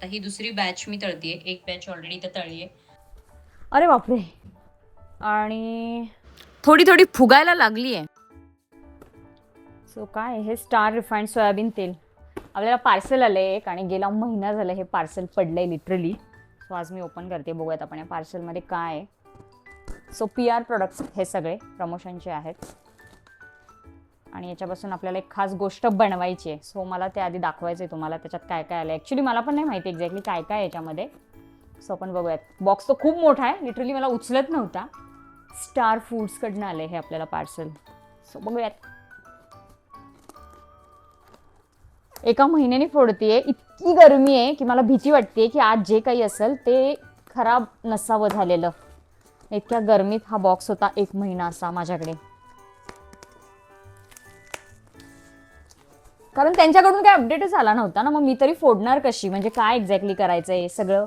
आता ही दुसरी बॅच मी तळतीये, एक बॅच ऑलरेडी इथं तळली आहे. अरे बापरे. आणि थोडी थोडी फुगायला लागली आहे. सो काय हे स्टार रिफाइंड सोयाबीन तेल आपल्याला पार्सल आलंय एक, आणि गेला महिना झाला हे पार्सल पडलंय लिटरली. सो आज मी ओपन करते, बघूयात आपण या पार्सलमध्ये काय आहे. सो PR प्रोडक्ट्स हे सगळे प्रमोशनचे आहेत, आणि याच्यापासून आपल्याला एक खास गोष्ट बनवायची आहे. सो मला ते आधी दाखवायचं आहे तुम्हाला त्याच्यात काय काय आलं. ॲक्च्युली मला पण नाही माहिती एक्झॅक्टली काय काय याच्यामध्ये. सो आपण बघूयात. बॉक्स तो खूप मोठा आहे, लिटरली मला उचलत नव्हता. स्टार फूड्सकडनं आले हे आपल्याला पार्सल. सो बघूयात. एका महिन्याने फोडतीये, इतकी गरमी आहे की मला भीती वाटते की आज जे काही असेल ते खराब नसावं झालेलं. इतक्या गरमीत हा बॉक्स होता एक महिना असा माझ्याकडे. कारण त्यांच्याकडून काय अपडेटच आला नव्हता ना, मग मी तरी फोडणार कशी, म्हणजे काय एक्झॅक्टली करायचं आहे सगळं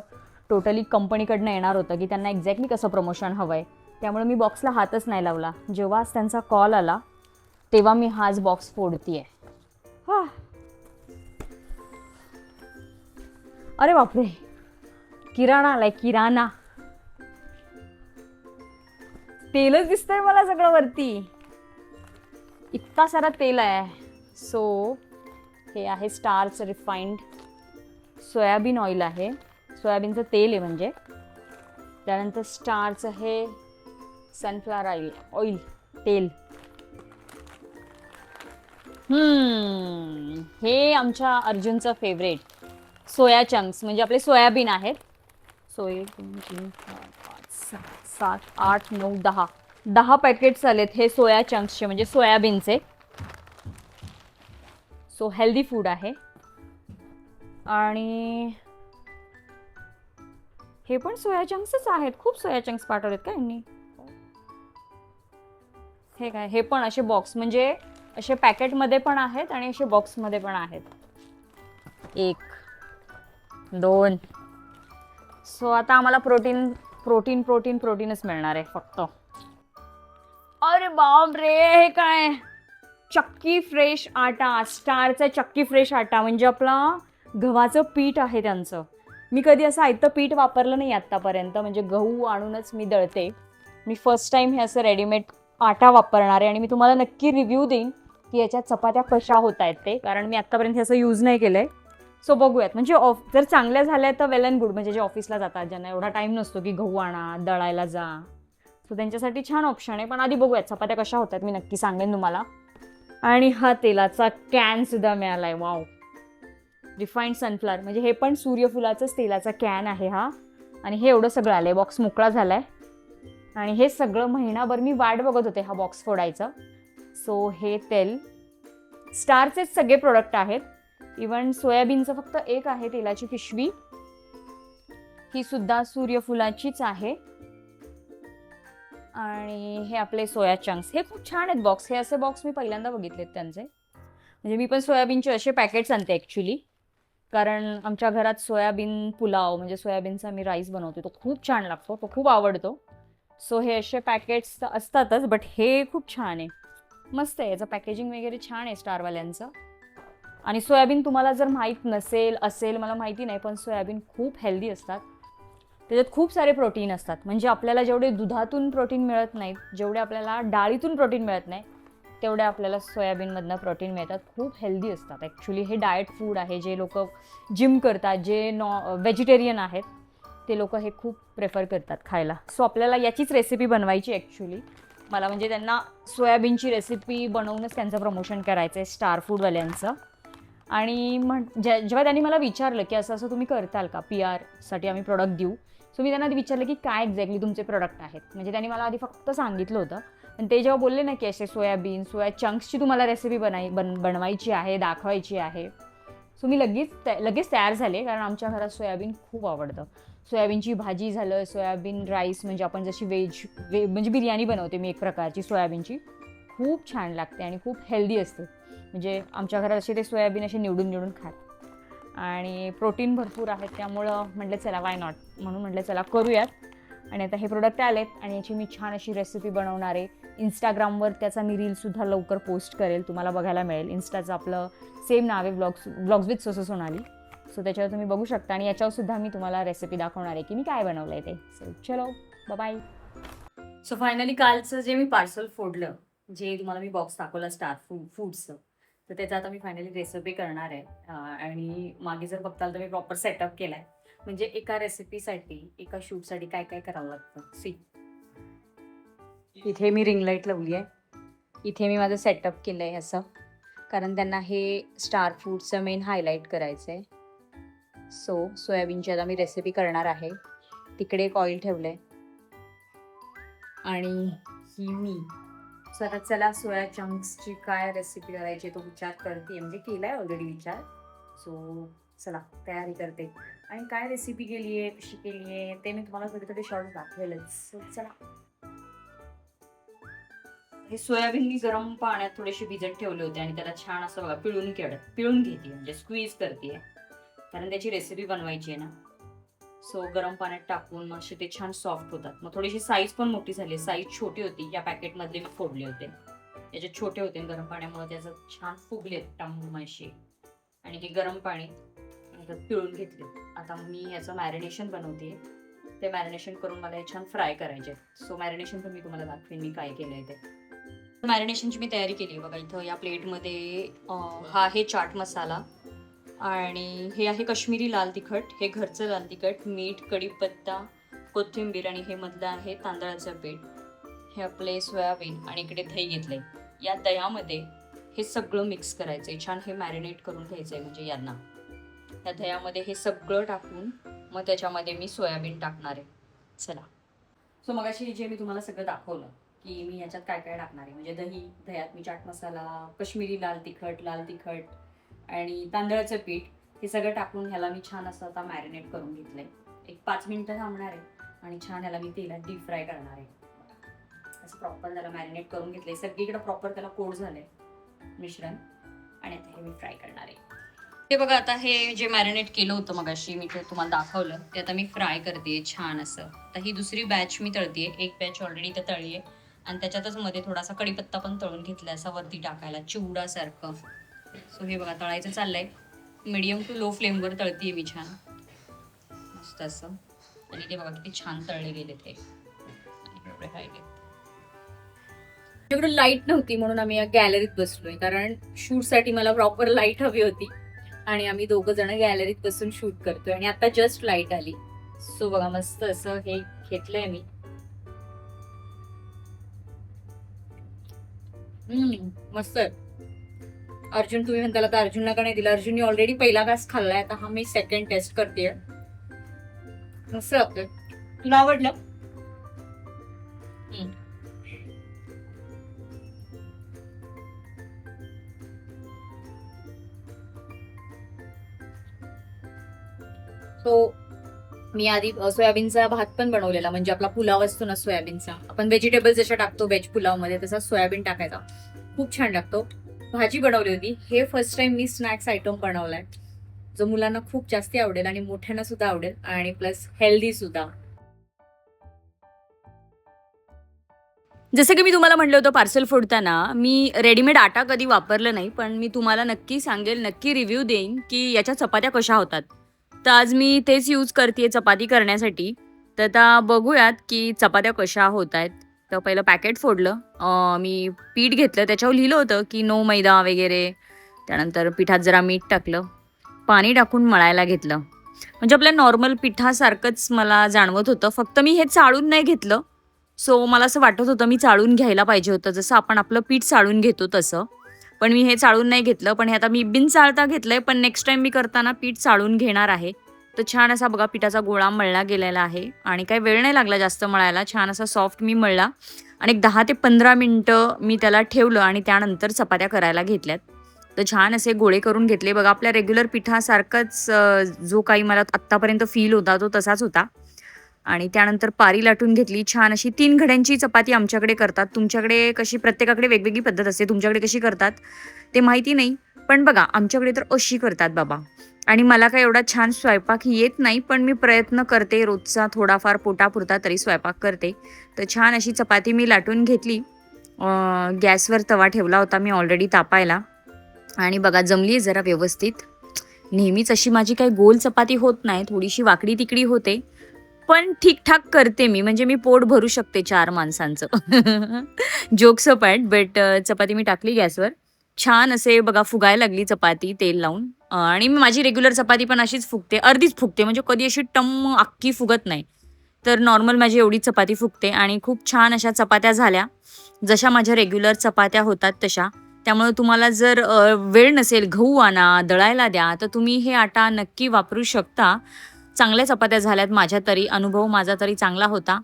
टोटली कंपनीकडनं येणार होतं की त्यांना एक्झॅक्टली कसं प्रमोशन हवं आहे. त्यामुळे मी बॉक्सला हातच नाही लावला. जेव्हाच त्यांचा कॉल आला तेव्हा मी हाच बॉक्स फोडतीये. हा. अरे बापरे, किराणा आलाय, किराणा. तेलच दिसतंय मला सगळं वरती, इतका सारा तेल आहे. सो हे आहे स्टारच रिफाइंड सोयाबीन ऑइल आहे, सोयाबीनचं तेल आहे म्हणजे. त्यानंतर स्टारचं हे सनफ्लावर ऑइल तेल. हे आमच्या अर्जुनचं फेवरेट सोया चंक्स, म्हणजे आपले सोयाबीन आहेत. सोया 2 3 4 5 6 7 8 9 10 पॅकेट्स आलेत हे सोया चंक्सचे, म्हणजे सोयाबीनचे. सो हेल्दी फूड आहे. आणि हे पण सोया चंक्सच आहेत. खूप सोया चंक्स पाठवलेत का यांनी. हे काय, हे पण असे बॉक्स, म्हणजे असे पॅकेटमध्ये पण आहेत आणि असे बॉक्समध्ये पण आहेत. 1 2. सो आता आम्हाला प्रोटीन प्रोटीन प्रोटीन प्रोटीनच मिळणार आहे फक्त. अरे बाप रे, हे काय, चक्की फ्रेश आटा. स्टारचा चक्की फ्रेश आटा म्हणजे आपला गव्हाचं पीठ आहे त्यांचं. मी कधी असं आयतं पीठ वापरलं नाही आत्तापर्यंत, म्हणजे गहू आणूनच मी दळते. मी फर्स्ट टाइम हे असं रेडीमेड आटा वापरणार आहे, आणि मी तुम्हाला नक्की रिव्ह्यू देईन की याच्या चपात्या कशा होत आहेत ते, कारण मी आत्तापर्यंत हे असं यूज नाही केलंय. सो बघूयात, म्हणजे जर चांगल्या झाल्या तर वेल अँड गुड, म्हणजे जे ऑफिसला जातात ज्यांना एवढा टाइम नसतो की गहू आणा दळायला जा, सो त्यांच्यासाठी छान ऑप्शन आहे. पण आधी बघूयात चपात्या कशा होतात, मी नक्की सांगेन तुम्हाला. आणि हा तेलाचा कॅन सुद्धा मिळालाय. वाव, रिफाइंड सनफ्लावर, म्हणजे हे पण सूर्यफुलाचंच तेलाचा कॅन आहे हा. आणि हे एवढं सगळं आलंय, बॉक्स मोकळा झालाय. आणि हे सगळं महिनाभर मी वाट बघत होते हा बॉक्स फोडायचं. सो हे तेल स्टारचेच सगळे प्रोडक्ट आहेत. इवन सोयाबीनचं फक्त एक आहे तेलाची पिशवी, ही सुद्धा सूर्यफुलाचीच आहे. आणि हे आपले सोया चंक्स, हे खूप छान आहेत बॉक्स. हे असे बॉक्स मी पहिल्यांदा बघितलेत त्यांचे. म्हणजे मी पण सोयाबीनचे असे पॅकेट्स आणते ॲक्च्युली, कारण आमच्या घरात सोयाबीन पुलाव, म्हणजे सोयाबीनचा मी राईस बनवते, तो खूप छान लागतो, तो खूप आवडतो. सो हे असे पॅकेट्स असतातच, बट हे खूप छान आहे, मस्त आहे. याचं पॅकेजिंग वगैरे छान आहे स्टारवाल्यांचं. आणि सोयाबीन तुम्हाला जर माहीत नसेल असेल, मला माहिती नाही, पण सोयाबीन खूप हेल्दी असतात. त्याच्यात खूप सारे प्रोटीन असतात. म्हणजे आपल्याला जेवढे दुधातून प्रोटीन मिळत नाहीत, जेवढे आपल्याला डाळीतून प्रोटीन मिळत नाही, तेवढे आपल्याला सोयाबीनमधनं प्रोटीन मिळतात. खूप हेल्दी असतात ॲक्च्युली. हे डाएट फूड आहे. जे लोक जिम करतात, जे व्हेजिटेरियन आहेत, ते लोक हे खूप प्रेफर करतात खायला. सो आपल्याला याचीच रेसिपी बनवायची ॲक्च्युली मला, म्हणजे त्यांना सोयाबीनची रेसिपी बनवूनच त्यांचं प्रमोशन करायचं आहे स्टार फूडवाल्यांचं. आणि जेव्हा त्यांनी मला विचारलं की असं असं तुम्ही करताल का, PR साठी आम्ही प्रोडक्ट देऊ. सो मी त्यांना आधी विचारलं की काय एक्झॅक्टली तुमचे प्रोडक्ट आहेत. म्हणजे त्यांनी मला आधी फक्त सांगितलं होतं, आणि ते जेव्हा बोलले ना की असे सोया चंक्सची तुम्हाला रेसिपी बनवायची आहे, दाखवायची आहे, सो मी लगेच तयार झाले. कारण आमच्या घरात सोयाबीन खूप आवडतं. सोयाबीनची भाजी झालं, सोयाबीन राईस, म्हणजे आपण जशी म्हणजे बिर्याणी बनवते मी एक प्रकारची सोयाबीनची, खूप छान लागते आणि खूप हेल्दी असते. म्हणजे आमच्या घरात असे ते सोयाबीन असे निवडून खात, आणि प्रोटीन भरपूर आहेत. त्यामुळं म्हटलं चला वाय नॉट, म्हणून म्हटलं चला करूयात. आणि आता हे प्रोडक्ट आलेत, आणि याची मी छान अशी रेसिपी बनवणार आहे. इंस्टाग्रामवर त्याचा मी रीलसुद्धा लवकर पोस्ट करेल, तुम्हाला बघायला मिळेल. इन्स्टाचं आपलं सेम नाव आहे, ब्लॉग्स विथ सोनाली. सो त्याच्यावर तुम्ही बघू शकता आणि याच्यावर सुद्धा मी तुम्हाला रेसिपी दाखवणार आहे की मी काय बनवलं आहे ते. सो चलो बाय. सो फायनली कालचं जे मी पार्सल फोडलं, जे तुम्हाला मी बॉक्स दाखवला स्टार फूडचं, तर त्याचा आता मी फायनली रेसिपी करणार आहे. आणि मागे जर बघताल तर मी प्रॉपर सेटअप केला आहे. म्हणजे एका रेसिपीसाठी, एका शूटसाठी काय काय करावं लागतं. सी, इथे मी रिंग लाईट लावली आहे. इथे मी माझं सेटअप केलं आहे असं, कारण त्यांना हे स्टार फूडचं मेन हायलाईट करायचं आहे. सो सोयाबीनची आता मी रेसिपी करणार आहे. तिकडे एक ऑइल ठेवलं आहे आणि ही मी चला सोया चंक्सची काय रेसिपी करायची तो विचार करते. म्हणजे केला आहे ऑलरेडी विचार. सो चला तयारी करते. आणि काय रेसिपी केली आहे, कशी केली आहे ते मी तुम्हाला थोडे थोडे शॉर्ट्स दाखवेलच. सो चला. हे सोयाबीन मी गरम पाण्यात थोडेसे भिजत ठेवले होते आणि त्याला छान असं बघा पिळून घेते, म्हणजे स्क्वीज करते, कारण त्याची रेसिपी बनवायची आहे ना. सो गरम पाण्यात टाकून मग असे ते छान सॉफ्ट होतात. मग थोडीशी साईज पण मोठी झाली. साईज छोटी होती, या पॅकेटमधले मी फोडले होते. याच्यात छोटे होते, गरम पाण्यामुळे त्याचं छान फुगले टांबूमाशी. आणि हे गरम पाणी पिळून घेतले. आता मी याचं मॅरिनेशन बनवते. ते मॅरिनेशन करून मला हे छान फ्राय करायचे. सो मॅरिनेशन पण मी तुम्हाला दाखवेन मी काय केलंय ते. मॅरिनेशनची मी तयारी केली बघा. इथं या प्लेटमध्ये हा आहे चाट मसाला आणि हे आहे कश्मीरी लाल तिखट, हे घरचं लाल तिखट, मीठ, कढीपत्ता, कोथिंबीर आणि हे मधलं आहे तांदळाचं पीठ. हे आपले सोयाबीन आणि इकडे दही घेतलंय. या दह्यामध्ये हे सगळं मिक्स करायचंय, छान हे मॅरिनेट करून घ्यायचंय. म्हणजे यांना या दह्यामध्ये हे सगळं टाकून मग त्याच्यामध्ये मी सोयाबीन टाकणार आहे. चला. सो मगाशी जे मी तुम्हाला सगळं दाखवलं की मी याच्यात काय काय टाकणार आहे, म्हणजे दह्यात मी चाट मसाला, कश्मीरी लाल तिखट आणि तांदळाचं पीठ हे सगळं टाकून ह्याला मी छान असं आता मॅरिनेट करून घेतलंय. एक 5 मिनिटं थांबणार आहे आणि छान ह्याला मी तेलात डीप फ्राय करणार आहे. असं प्रॉपर त्याला मॅरिनेट करून घेतलंय. सगळीकडे प्रॉपर त्याला कोट झालंय मिश्रण आणि आता हे मी फ्राय करणार आहे. हे बघा, आता हे जे मॅरिनेट केलं होतं मगाशी मी ते तुम्हाला दाखवलं ते आता मी फ्राय करते छान असं. आता ही दुसरी बॅच मी तळते. एक बॅच ऑलरेडी इथं तळली आहे आणि त्याच्यातच मध्ये थोडासा कढीपत्ता पण तळून घेतला असा वरती टाकायला चिवडासारखं. सो हे बघा तळायचं चाललंय. मीडियम टू लो फ्लेमवर तळतीये मी छान मस्त असं. आणि ते बघा किती छान तळले गेले ते. माझ्याकडे लाईट नव्हती म्हणून आम्ही या गॅलरीत बसलोय, कारण शूटसाठी मला प्रॉपर लाईट हवी होती आणि आम्ही दोघं जण गॅलरीत बसून शूट करतोय. आणि आता जस्ट लाईट आली. सो बघा मस्त असं हे घेतलंय मी. मस्त. अर्जुन, तुम्ही म्हणताला तर अर्जुनला का नाही दिला. अर्जुनने ऑलरेडी पहिला घास खाल्लाय, आता हा मी सेकंड टेस्ट करते. मस्त लागतंय. तुला आवडलं? सो मी आधी सोयाबीनचा भात पण बनवलेला, म्हणजे आपला पुलाव असतो ना सोयाबीनचा, आपण व्हेजिटेबल्स जशा टाकतो व्हेज पुलाव मध्ये तसा सोयाबीन टाकायचा, खूप छान लागतो. भाजी बनवली होती. हे फर्स्ट टाइम मी स्नॅक्स आयटम बनवलाय जो मुलांना खूप जास्ती आवडेल आणि मोठ्यांना सुद्धा आवडेल आणि प्लस हेल्दी सुद्धा. जसं की मी तुम्हाला म्हटलं होतं पार्सल फोडताना मी रेडीमेड आटा कधी वापरलं नाही, पण मी तुम्हाला नक्की सांगेल, नक्की रिव्ह्यू देईन की याच्या चपात्या कशा होतात. तर आज मी तेच यूज करते चपाती करण्यासाठी. तर आता बघूयात की चपात्या कशा होत आहेत. तर पहिलं पॅकेट फोडलं. मी पीठ घेतलं, त्याच्यावर लिहिलं होतं की नो मैदा वगैरे. त्यानंतर पिठात जरा मीठ टाकलं, पाणी टाकून मळायला घेतलं. म्हणजे आपल्या नॉर्मल पिठासारखंच मला जाणवत होतं, फक्त मी हे चाळून नाही घेतलं. सो मला असं वाटत होतं मी चाळून घ्यायला पाहिजे होतं, जसं आपण आपलं पीठ चाळून घेतो तसं. पण मी हे चाळून नाही घेतलं. पण हे आता मी बिन चाळता घेतलंय, पण नेक्स्ट टाइम मी करताना पीठ चाळून घेणार आहे. तर छान असा बघा पिठाचा गोळा मळला गेलेला आहे आणि काही वेळ नाही लागला जास्त मळायला. छान असा सॉफ्ट मी मळला आणि एक 10 ते 15 मिनटं मी त्याला ठेवलं आणि त्यानंतर चपात्या करायला घेतल्यात. तर छान असे गोळे करून घेतले बघा. आपल्या रेग्युलर पिठासारखाच जो काही मला आत्तापर्यंत फील होता तो तसाच होता. आणि त्यानंतर पारी लाटून घेतली छान अशी. 3 घड्यांची चपाती आमच्याकडे करतात. तुमच्याकडे कशी, प्रत्येकाकडे वेगवेगळी पद्धत असते, तुमच्याकडे कशी करतात ते माहिती नाही, पण बघा आमच्याकडे तर अशी करतात बाबा. आणि मला काय एवढा छान स्वयंपाक येत नाही, पण मी प्रयत्न करते रोजचा थोडाफार पोटापुरता तरी स्वयंपाक करते. तर छान अशी चपाती मी लाटून घेतली. गॅसवर तवा ठेवला होता मी ऑलरेडी तापायला आणि बघा जमली जरा व्यवस्थित. नेहमीच अशी माझी काही गोल चपाती होत नाही, थोडीशी वाकडी तिकडी होते. पण ठीक-ठाक करते मी, म्हणजे मी पोट भरू शकते 4 माणसांचं. जोक्स अपार्ट बट चपाती मी टाकली गॅसवर. छान असे बघा फुगायला लागली चपाती तेल लावून आणि मी माझी रेग्युलर चपाती पण अशीच फुगते, अर्धीच फुगते म्हणजे कधी अशी टम्म अख्खी फुगत नाही. तर नॉर्मल माझी एवढी चपाती फुगते आणि खूप छान अशा चपात्या झाल्या. जशा माझ्या रेग्युलर चपात्या होतात तशा. त्यामुळे तुम्हाला जर वेळ नसेल गहू आणा, दळायला द्या, तर तुम्ही हे आटा नक्की वापरू शकता. चांगल्या चपात्या झाल्यात माझ्या तरी, अनुभव माझा तरी चांगला होता.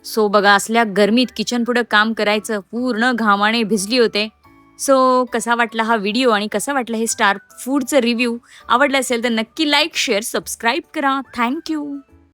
सो बघा असल्या गरमीत किचनपुढं काम करायचं, पूर्ण घामाने भिजली होते. सो कसा वाटला हा व्हिडिओ आणि कसं वाटलं हे स्टार फूडचं रिव्ह्यू? आवडलं असेल तर नक्की लाईक, शेअर, सबस्क्राईब करा. Thank you.